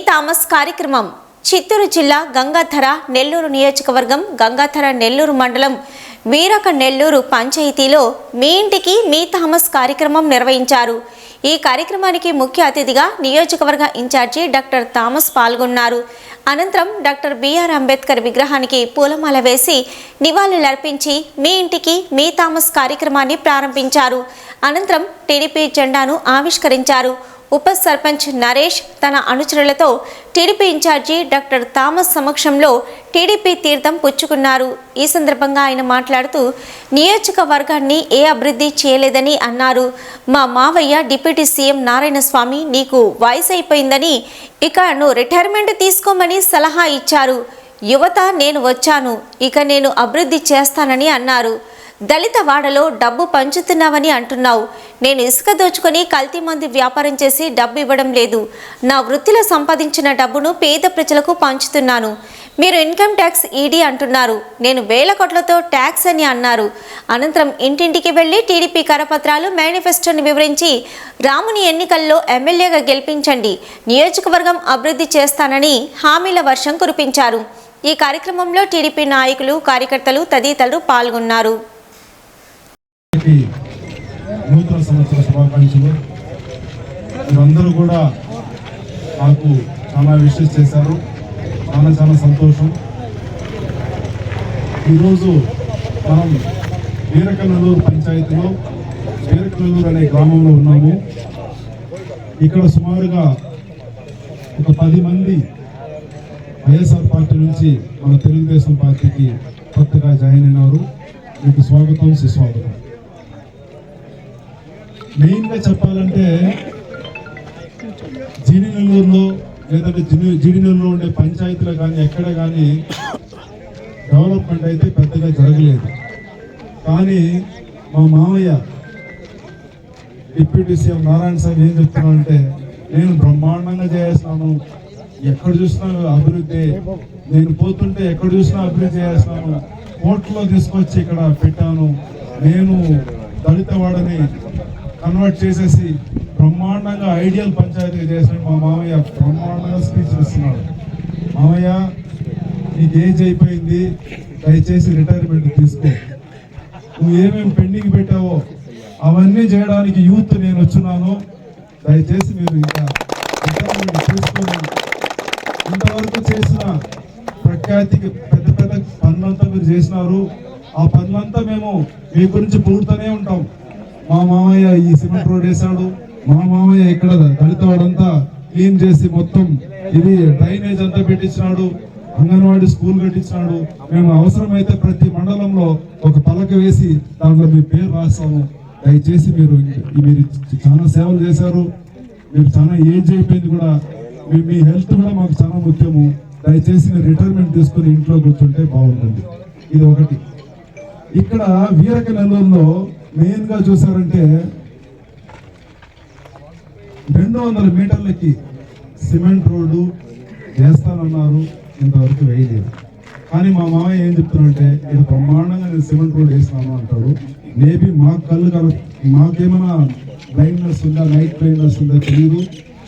Thomas కార్యక్రమం చిత్తూరు జిల్లా గంగాధర నెల్లూరు నియోజకవర్గం గంగాధర నెల్లూరు మండలం వీరక నెల్లూరు పంచాయతీలో మీ ఇంటికి మీ థామస్ కార్యక్రమం నిర్వహించారు. ఈ కార్యక్రమానికి ముఖ్య అతిథిగా నియోజకవర్గ ఇన్ఛార్జి డాక్టర్ థామస్ పాల్గొన్నారు. అనంతరం డాక్టర్ బిఆర్ అంబేద్కర్ విగ్రహానికి పూలమాల వేసి నివాళులర్పించి మీ ఇంటికి మీ థామస్ కార్యక్రమాన్ని ప్రారంభించారు. అనంతరం టీడీపీ జెండాను ఆవిష్కరించారు. ఉప సర్పంచ్ నరేష్ తన అనుచరులతో టీడీపీ ఇన్ఛార్జి డాక్టర్ థామస్ సమక్షంలో టీడీపీ తీర్థం పుచ్చుకున్నారు. ఈ సందర్భంగా ఆయన మాట్లాడుతూ నియోజకవర్గాన్ని ఏ అభివృద్ధి చేయలేదని అన్నారు. మా మావయ్య డిప్యూటీ సీఎం నారాయణ స్వామి నీకు వయసు అయిపోయిందని ఇక నువ్వు రిటైర్మెంట్ తీసుకోమని సలహా ఇచ్చారు. యువత నేను వచ్చాను, ఇక నేను అభివృద్ధి చేస్తానని అన్నారు. దళిత వాడలో డబ్బు పంచుతున్నావని అంటున్నావు. నేను ఇసుక దోచుకొని కల్తీ మందు వ్యాపారం చేసి డబ్బు ఇవ్వడం లేదు. నా వృత్తిలో సంపాదించిన డబ్బును పేద ప్రజలకు పంచుతున్నాను. మీరు ఇన్కమ్ ట్యాక్స్ ఈడీ అంటున్నారు. నేను వేల కోట్లతో ట్యాక్స్ అని అన్నారు. అనంతరం ఇంటింటికి వెళ్లి టీడీపీ కరపత్రాలు మేనిఫెస్టోని వివరించి రాముని ఎన్నికల్లో ఎమ్మెల్యేగా గెలిపించండి, నియోజకవర్గం అభివృద్ధి చేస్తానని హామీల వర్షం కురిపించారు. ఈ కార్యక్రమంలో టీడీపీ నాయకులు, కార్యకర్తలు తదితరులు పాల్గొన్నారు. నూతన సంవత్సర శుభాకాంక్షలు. మీరందరూ కూడా నాకు చాలా విషెస్ చేశారు. చాలా సంతోషం. ఈరోజు మనం వీరకనల్లూరు పంచాయతీలో వీరకనల్లూరు అనే గ్రామంలో ఉన్నాము. ఇక్కడ సుమారుగా ఒక 10 మంది వైఎస్ఆర్ పార్టీ నుంచి మన తెలుగుదేశం పార్టీకి కొత్తగా జాయిన్ అయినారు. మీకు స్వాగతం, సుస్వాగతం. మెయిన్గా చెప్పాలంటే జీడినెల్లూరులో లేదంటే జీడినెల్లూరులో ఉండే పంచాయతీలో కానీ ఎక్కడ కానీ డెవలప్మెంట్ అయితే పెద్దగా జరగలేదు. కానీ మా మావయ్య డిప్యూటీ సీఎం నారాయణ స్వామి ఏం చెప్తున్నానంటే నేను బ్రహ్మాండంగా చేస్తున్నాను, ఎక్కడ చూసినా అభివృద్ధి, నేను పోతుంటే ఎక్కడ చూసినా అభివృద్ధి చేస్తున్నాను, కోర్టులో తీసుకొచ్చి ఇక్కడ పెట్టాను, నేను దళిత వాడని కన్వర్ట్ చేసేసి బ్రహ్మాండంగా ఐడియల్ పంచాయతీ చేసిన మా మామయ్య బ్రహ్మాండంగా స్పీచ్ ఇస్తున్నాడు. మామయ్య నీకు ఏజ్ అయిపోయింది, దయచేసి రిటైర్మెంట్ తీసుకో, నువ్వు ఏమేమి పెండింగ్ పెట్టావో అవన్నీ చేయడానికి యూత్ నేను వచ్చున్నాను, దయచేసి మీరు ఇంకా రిటైర్మెంట్ తీసుకొని ఇంతవరకు చేసిన ప్రఖ్యాతికి పెద్ద పెద్ద పనులంతా మీరు చేసినారు. ఆ పనులంతా మేము మీ గురించి పొగుడుతూనే ఉంటాం. మా మామయ్య ఈ సిమెంట్ రోడ్ వేశాడు, మా మామయ్య ఇక్కడ దళిత వాడంతా క్లీన్ చేసి మొత్తం ఇది డ్రైనేజ్ అంతా పెట్టించినాడు, అంగన్వాడీ స్కూల్ కట్టించినాడు. మేము అవసరమైతే ప్రతి మండలంలో ఒక పలక వేసి దాంట్లో మీ పేరు రాస్తాము. దయచేసి మీరు చాలా సేవలు చేశారు. మీరు చాలా ఏజ్ అయిపోయింది కూడా, మీ హెల్త్ కూడా మాకు చాలా ముఖ్యము. దయచేసి మీరు రిటైర్మెంట్ తీసుకుని ఇంట్లో కూర్చుంటే బాగుంటుంది. ఇది ఒకటి. ఇక్కడ వీరక నెల్లూరులో మెయిన్ గా చూసారంటే 200 మీటర్లకి సిమెంట్ రోడ్డు వేస్తానన్నారు, ఇంతవరకు వేయలేదు. కానీ మా మామయ్య ఏం చెప్తున్నారంటే ఇది బ్రహ్మాండంగా నేను సిమెంట్ రోడ్ వేస్తాను అంటాడు. మేబీ మాకు మాకేమైనా బ్లైండ్నెస్ ఉందా, నైట్ బ్లైండ్నెస్ ఉందా తెలియదు,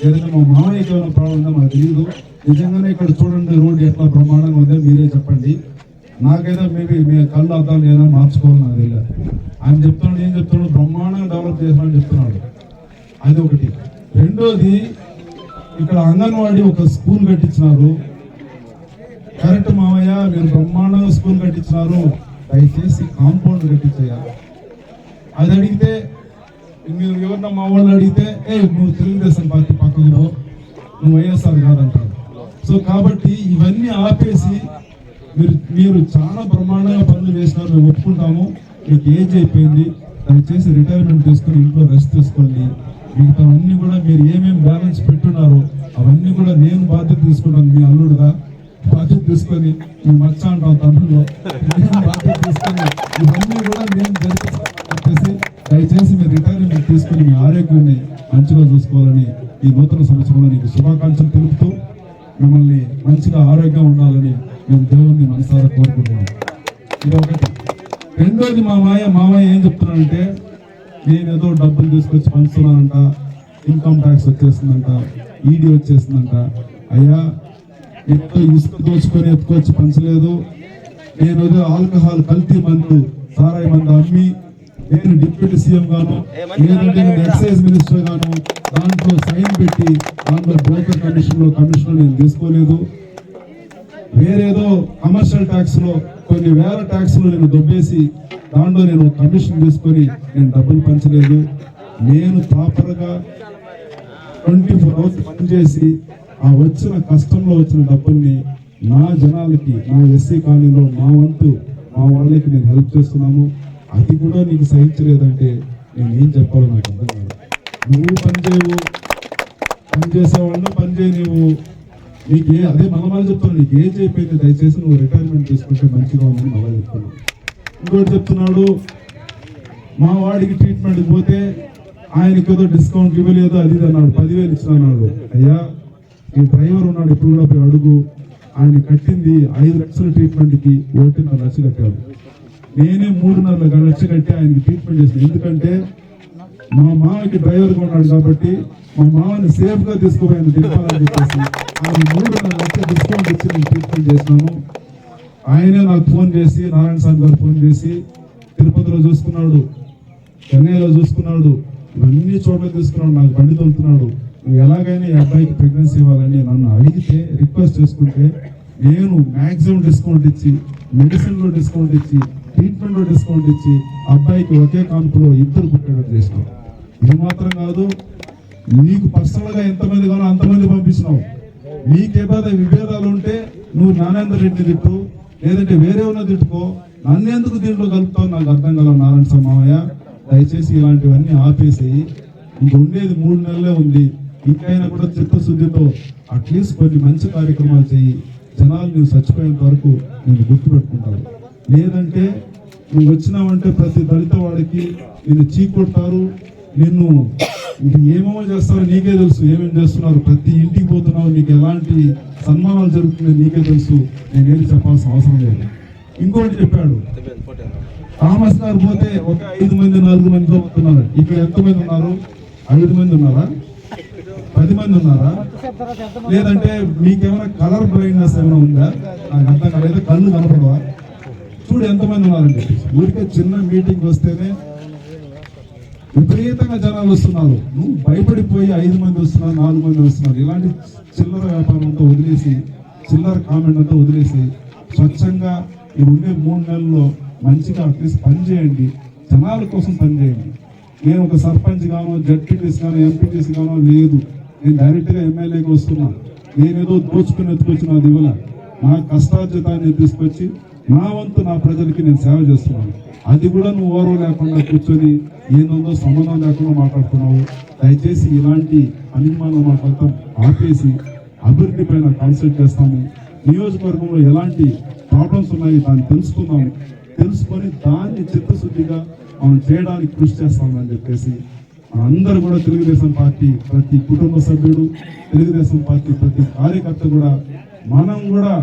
లేదంటే మా మామయ్యకి ఏమైనా ప్రాబ్లం ఉందా మాకు తెలియదు. నిజంగానే ఇక్కడ చూడండి రోడ్డు ఎట్లా బ్రహ్మాండంగా ఉందో మీరే చెప్పండి. నాకైతే మేబీ మీ కళ్ళు అద్దాలు ఏదైనా మార్చుకోవాలి, నాకు తెలియదు. ఆయన చెప్తున్నాడు, ఏం చెప్తున్నాడు, బ్రహ్మాండంగా డెవలప్ చేస్తానని చెప్తున్నాడు. అది ఒకటి. రెండోది, ఇక్కడ అంగన్వాడీ ఒక స్కూల్ కట్టించినారు. కరెక్ట్ మామయ్య, మీరు బ్రహ్మాండంగా స్కూల్ కట్టించినారు, దయచేసి కాంపౌండ్ కట్టించేయాలి. అది అడిగితే మీరు ఎవరన్నా మా వాళ్ళు అడిగితే నువ్వు తెలుగుదేశం పార్టీ పక్కకు పో, నువ్వు వైఎస్ఆర్ కాదంటారు. సో కాబట్టి ఇవన్నీ ఆపేసి మీరు చాలా బ్రహ్మాండంగా పనులు చేసినారు, మేము ఒప్పుకుంటాము. మీకు ఏజ్ అయిపోయింది, దయచేసి రిటైర్మెంట్ తీసుకొని ఇంట్లో రెస్ట్ తీసుకోండి. మిగతా అన్ని కూడా మీరు ఏమేమి బ్యాలెన్స్ పెట్టున్నారో అవన్నీ కూడా నేను బాధ్యత తీసుకుంటాను. మీ అల్లుడుగా బాధ్యత తీసుకొని మీ మచ్చ అంటాం తమిళలో, నేను బాధ్యత తీసుకొని ఇవన్నీ కూడా నేను చెప్పేసి దయచేసి మీరు రిటైర్మెంట్ తీసుకొని మీ ఆరోగ్యాన్ని మంచిగా చూసుకోవాలని ఈ నూతన సంవత్సరంలో నీకు శుభాకాంక్షలు తెలుపుతూ మిమ్మల్ని మంచిగా ఆరోగ్యంగా ఉండాలని మేము దేవుణ్ణి మనసారా కోరుకుంటున్నాం. ఇది ఒకటి. రెండోది, మా మామయ్య ఏం చెప్తున్నానంటే నేను ఏదో డబ్బులు తీసుకొచ్చి పంచుతున్నానంట, ఇన్కమ్ ట్యాక్స్ వచ్చేస్తుందంట, ఈడీ వచ్చేస్తుందంట అయ్యా ఇంట్లో ఇసుక దోచుకొని ఎత్తుకొచ్చి పంచలేదు, నేను ఏదో ఆల్కహాల్ కల్తీ మందు సారాయి మందు అమ్మి నేను డిప్యూటీ సీఎం గాను లేదంటే నేను ఎక్సైజ్ మినిస్టర్ గాను దాంట్లో సైన్ పెట్టి దాంట్లో బ్రోకర్ కమిషన్ నేను తీసుకోలేదు. వేరేదో కమర్షియల్ ట్యాక్స్ లో కొన్ని వేల ట్యాక్స్ లో నేను దొబ్బేసి దాంట్లో నేను కమిషన్ తీసుకొని నేను డబ్బులు పంచలేదు. నేను ప్రాపర్ గా 24 hours పనిచేసి ఆ వచ్చిన కష్టంలో వచ్చిన డబ్బుల్ని నా జనాలకి, నా ఎస్సీ కాలనీలో మా వంతు మా వాళ్ళకి నేను హెల్ప్ చేస్తున్నాను. అది కూడా నీకు సహించలేదంటే నేను ఏం చెప్పాలో నాకు అర్థం కాదు. నువ్వు పనిచేసేవాళ్ళ పని చేయి, నువ్వు నీకే అదే మళ్ళీ చెప్తాను, నీకు ఏం అయిపోయింది, దయచేసి నువ్వు రిటైర్మెంట్ తీసుకుంటే మంచిగా ఉందని మళ్ళీ చెప్తున్నాను. ఇంకోటి చెప్తున్నాడు, మా వాడికి ట్రీట్మెంట్కి పోతే ఆయనకి ఏదో డిస్కౌంట్ ఇవ్వలేదు అది అన్నాడు, 10,000 ఇచ్చినాడు. అయ్యా ఈ డ్రైవర్ ఉన్నాడు, ఇప్పుడు కూడా పోయి అడుగు, ఆయన కట్టింది 5 లక్షల ట్రీట్మెంట్కి 1.5 లక్షలు కట్టాడు. నేనే 3.5 లక్షలు కట్టి ఆయనకి ట్రీట్మెంట్ చేసాను. ఎందుకంటే మా మామకి డ్రైవర్గా ఉన్నాడు కాబట్టి మా మామని సేఫ్ గా తీసుకుపోయిన దింపాలని చెప్పేసి ఆయన 3.5 లక్షల డిస్కౌంట్ ఇచ్చి నేను ట్రీట్మెంట్ చేసినాను. ఆయనే నాకు ఫోన్ చేసి, నారాయణ స్వామి గారు ఫోన్ చేసి, తిరుపతిలో చూసుకున్నాడు, చెన్నైలో చూసుకున్నాడు, ఇవన్నీ చోట్ల తీసుకున్నాడు, నాకు బండి తోలుతున్నాడు. నువ్వు ఎలాగైనా ఈ అబ్బాయికి ప్రెగ్నెన్సీ ఇవ్వాలని నన్ను అడిగితే, రిక్వెస్ట్ చేసుకుంటే నేను మ్యాక్సిమం డిస్కౌంట్ ఇచ్చి, మెడిసిన్ లో డిస్కౌంట్ ఇచ్చి, ట్రీట్మెంట్ లో డిస్కౌంట్ ఇచ్చి అబ్బాయికి ఒకే కాన్పులో 2 పుట్టేటట్టు చేసినావు. ఇది మాత్రం కాదు, నీకు పర్సనల్ గా ఎంతమంది కావాలో అంతమంది పంపించినావు. నీకేమైనా విభేదాలు ఉంటే నువ్వు జ్ఞానేందర్ రెడ్డిని తిట్టు, లేదంటే వేరే ఉన్న తిట్టుకో, నన్ను ఎందుకు దీంట్లో కలుపుతావు నాకు అర్థం కలవు. నారాయణ స్వామి మామయ్య దయచేసి ఇలాంటివన్నీ ఆపేసేయి. ఇంక ఉండేది 3 నెలలే ఉంది, ఇంకైనా కూడా చిత్తశుద్ధితో అట్లీస్ట్ కొన్ని మంచి కార్యక్రమాలు చెయ్యి. జనాలు నువ్వు చచ్చిపోయేంత వరకు నేను గుర్తుపెట్టుకుంటాను. లేదంటే నువ్వు వచ్చినావంటే ప్రతి దళిత వాడికి నిన్ను చీకొడతారు, నిన్ను ఇంక ఏమేమో చేస్తారో నీకే తెలుసు, ఏమేమి చేస్తున్నారు, ప్రతి ఇంటికి పోతున్నావు, నీకు ఎలాంటి సన్మానాలు జరుగుతుందో నీకే తెలుసు, నేనేది చెప్పాల్సిన అవసరం లేదు. ఇంకోటి చెప్పాడు, థామస్ గారు పోతే ఒక 5 మంది 4 మందితో పోతున్నారు. ఇక్కడ ఎంతమంది ఉన్నారు? 5 మంది ఉన్నారా? 10 మంది ఉన్నారా? లేదంటే మీకేమైనా కలర్ బ్లైండ్నెస్ ఏమైనా ఉందా? నాకు అర్థం కాలేదు, కళ్ళు కనపడవా? చూడు ఎంతమంది ఉన్నారండి. ఊరికే చిన్న మీటింగ్ వస్తేనే విపరీతంగా జనాలు వస్తున్నారు. నువ్వు భయపడిపోయి 5 మంది వస్తున్నారు, 4 మంది వస్తున్నారు. ఇలాంటి చిల్లర వ్యాపారం అంతా వదిలేసి, చిల్లర కామెంట్ అంతా వదిలేసి స్వచ్ఛంగా ఈ ఉండే 3 నెలల్లో మంచిగా అట్లీస్ట్ పని చేయండి, జనాల కోసం పని చేయండి. నేను ఒక సర్పంచ్ గానో, జడ్పీటీసీ గానో, ఎంపీటీసీ గానో లేదు, నేను డైరెక్ట్గా ఎమ్మెల్యేకి వస్తున్నా. నేనేదో దోచుకుని ఎత్తుకొచ్చిన అది ఇవ్వాల, నా కష్టార్జితాన్ని తీసుకొచ్చి నా వంతు నా ప్రజలకి నేను సేవ చేస్తున్నాను. అది కూడా నువ్వు ఓర్వ లేకుండా కూర్చొని ఏందో సంబంధం లేకుండా మాట్లాడుతున్నావు. దయచేసి ఇలాంటి అనిమానం మాట్లాడతాం ఆపేసి అభివృద్ధి పైన కాన్సన్ట్రేట్ చేస్తాము. నియోజకవర్గంలో ఎలాంటి ప్రాబ్లమ్స్ ఉన్నాయి దాన్ని తెలుసుకున్నాము, తెలుసుకొని దాన్ని చిత్తశుద్ధిగా మనం చేయడానికి కృషి చేస్తామని చెప్పేసి అందరూ కూడా తెలుగుదేశం పార్టీ ప్రతి కుటుంబ సభ్యుడు, తెలుగుదేశం పార్టీ ప్రతి కార్యకర్త కూడా మనం కూడా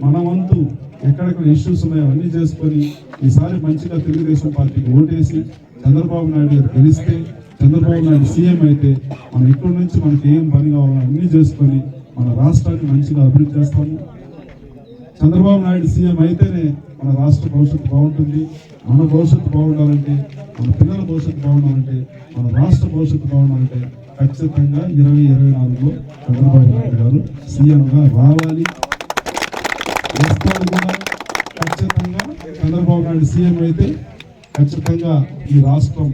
మన వంతు ఎక్కడెక్కడ ఇష్యూస్ ఉన్నాయో అన్నీ చేసుకొని ఈసారి మంచిగా తెలుగుదేశం పార్టీకి ఓటేసి చంద్రబాబు నాయుడు గారు గెలిస్తే, చంద్రబాబు నాయుడు సీఎం అయితే మనం ఇక్కడి నుంచి మనకి ఏం పని కావాలో అన్నీ చేసుకొని మన రాష్ట్రాన్ని మంచిగా అభివృద్ధి చేస్తాము. చంద్రబాబు నాయుడు సీఎం అయితేనే మన రాష్ట్ర భవిష్యత్తు బాగుంటుంది. మన భవిష్యత్తు బాగుండాలంటే, మన పిల్లల భవిష్యత్తు బాగుండాలంటే, మన రాష్ట్ర భవిష్యత్తు బాగుండాలంటే ఖచ్చితంగా 2024లో చంద్రబాబు నాయుడు గారు సీఎంగా రావాలి. వస్తారు కూడా ఖచ్చితంగా. చంద్రబాబు నాయుడు సీఎం అయితే ఖచ్చితంగా ఈ రాష్ట్రం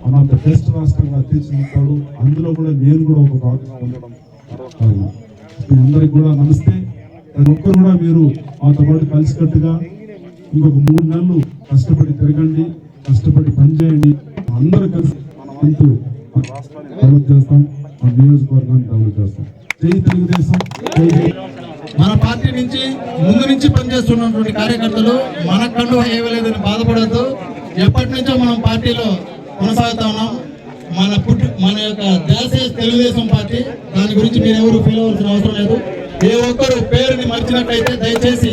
వన్ ఆఫ్ ద బెస్ట్ రాష్ట్రంగా తీర్చిదిద్దుతాడు. అందులో కూడా నేను కూడా ఒక భాగంగా ఉండడం. మీ అందరికి కూడా నమస్తే. ప్రతి ఒక్కరు కూడా మీరు మాతో పాటు కలిసికట్టుగా ఇంకొక 3 నెలలు కష్టపడి తిరగండి, కష్టపడి పనిచేయండి. అందరూ కలిసి మన వంతు మన రాష్ట్రాన్ని డెవలప్ చేస్తాం, మన నియోజకవర్గాన్ని డెవలప్ చేస్తాం. జై తెలుగుదేశం. మన పార్టీ నుంచి ముందు నుంచి పనిచేస్తున్నటువంటి కార్యకర్తలు మన కండు వేయలేదని బాధపడద్దు. ఎప్పటి నుంచో మనం పార్టీలో కొనసాగుతా ఉన్నాం. మన యొక్క దేశీయ తెలుగుదేశం పార్టీ, దాని గురించి మీరు ఎవరు ఫీల్ అవ్వాల్సిన అవసరం లేదు. ఏ ఒక్కరు పేరుని మర్చినట్లయితే దయచేసి